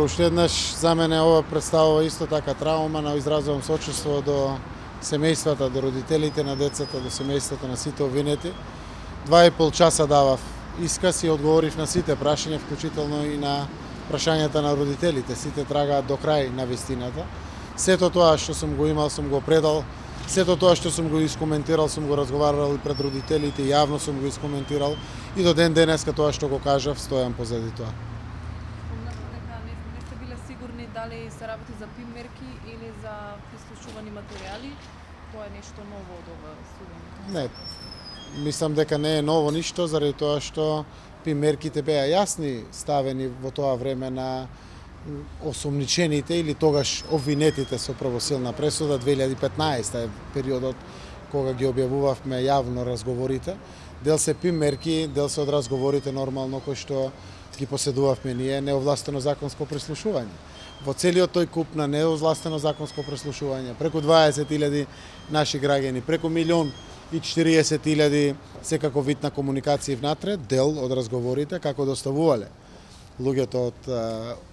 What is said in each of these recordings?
уште еднаш за мене ова представува исто така траума, но изразувам сочувство до семејствата, до родителите на децата, до семејството на сите обвинети. 2,5 часа давав исказ и одговорив на сите прашања, вклучително и на прашањата на родителите. Сите трагаат до крај на вистината. Сето тоа што сум го имал, сум го предал. Сето тоа што сум го искоментирал, сум го разговарал и пред родителите, јавно сум го искоментирал и до ден денеска тоа што го кажав, стојам позади тоа. Не сте биле сигурни дали се работи за ПИМ мерки или за прислушувани материјали? Тоа е нешто ново од ова судење? Не, мислам дека не е ново ништо, заради тоа што ПИМ мерките беа јасни ставени во тоа време на осомничените или тогаш обвинетите со правосилна пресуда. 2015 е периодот кога ги објавувавме јавно разговорите. Дел се ПИМ мерки, дел се од разговорите нормално кои што ги поседувавме ние, неовластено законско прислушување. Во целиот тој куп на неовластено законско прислушување, преку 20.000 наши граѓани, преку 1.040.000 секако вид на комуникација внатре, дел од разговорите како доставувале луѓето од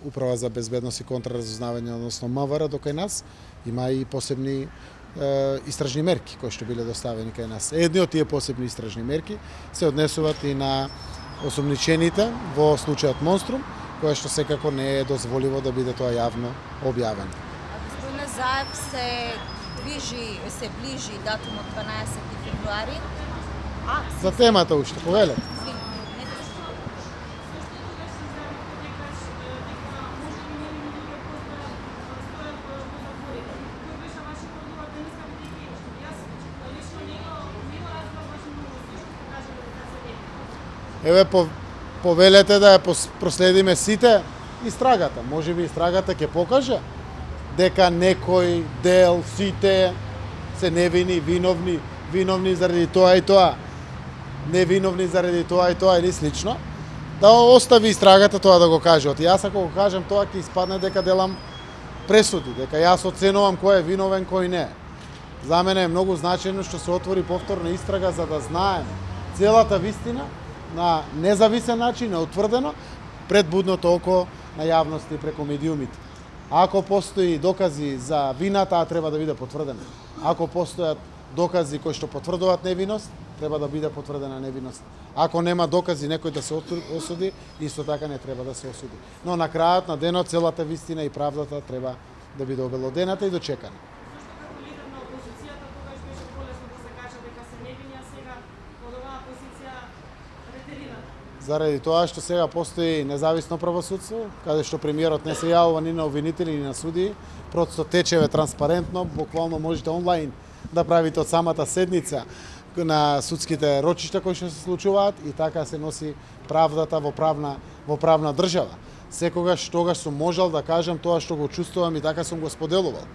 Управа за безбедност и контраразузнавање, односно МВР, до кај нас, има и посебни истражни мерки кои што биле доставени кај нас. Едни од тие посебни истражни мерки се однесуваат и на осомничените во случајот Монструм, кое што секако не е дозволиво да биде тоа јавно објавено. Господине Заев, се ближи датумот 12 февруари. За темата уште, повелете. Еве повелете да ја проследиме сите истрагата. Можеби истрагата ќе покаже дека некој дел, сите се невини, виновни заради тоа и тоа, невиновни заради тоа и тоа или слично. Да остави истрагата тоа да го каже. Јас ако го кажам тоа ќе испадне дека делам пресуди, дека јас оценувам кој е виновен, кој не. За мене е многу значајно што се отвори повторна истрага за да знаеме целата вистина на независен начин, утврдено пред будното око на јавност и преку медиумите. Ако постои докази за вина, таа треба да биде потврдена. Ако постојат докази кои што потврдуваат невиност, треба да биде потврдена невиност. Ако нема докази некој да се осуди, исто така не треба да се осуди. Но на крајот на денот целата вистина и правдата треба да биде обелодената и дочекана. Заради тоа што сега постои независно правосудство, каде што премиерот не се јавува ни на обвинители, ни на судии, процесот тече транспарентно, буквално можете онлайн да правите од самата седница на судските рочишта кои што се случуваат и така се носи правдата во правна држава. Секогаш тогаш сум можел да кажам тоа што го чувствувам и така сум го споделувал.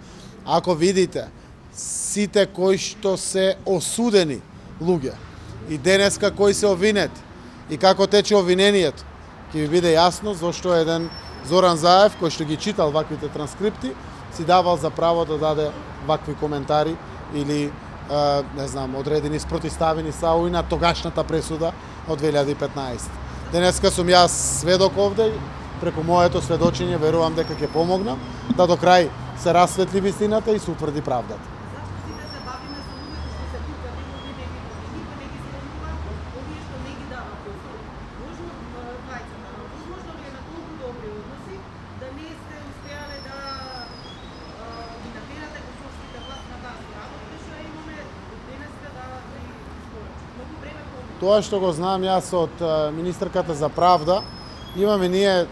Ако видите сите кои што се осудени луѓе и денеска кои се обвинети, и како тече обвинението, ќе ви биде јасно зошто еден Зоран Заев, кој што ги читал ваквите транскрипти, си давал за право да даде вакви коментари или, не знам, одредени спротиставени ставови на тогашната пресуда од 2015. Денеска сум јас сведок овде, преку моето сведочење верувам дека ќе помогнам да до крај се расветли вистината и се утврди правдата. Тоа што го знам јас од министерката за правда, имаме ние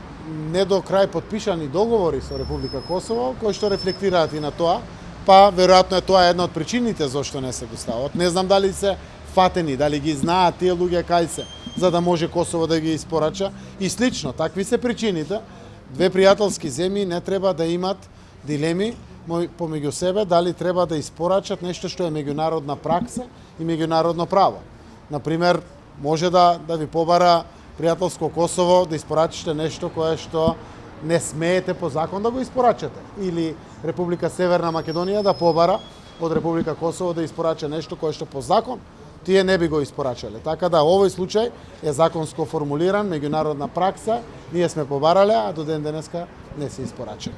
не до крај подпишани договори со Република Косово, кои што рефлектираат и на тоа, па веројатно е тоа една од причините зашто не се доставуваат. Не знам дали се фатени, дали ги знаат тие луѓе кај се, за да може Косово да ги испорача и слично. Такви се причините. Две пријателски земји не треба да имат дилеми помеѓу себе дали треба да испорачат нешто што е меѓународна пракса и меѓународно право. Например, може да ви побара пријателско Косово да испорачите нешто кое што не смеете по закон да го испорачате. Или Република Северна Македонија да побара од Република Косово да испорача нешто кое што по закон тие не би го испорачале. Така да овој случај е законско формулиран, меѓународна пракса, ние сме побарале, а до ден денеска не се испорачани.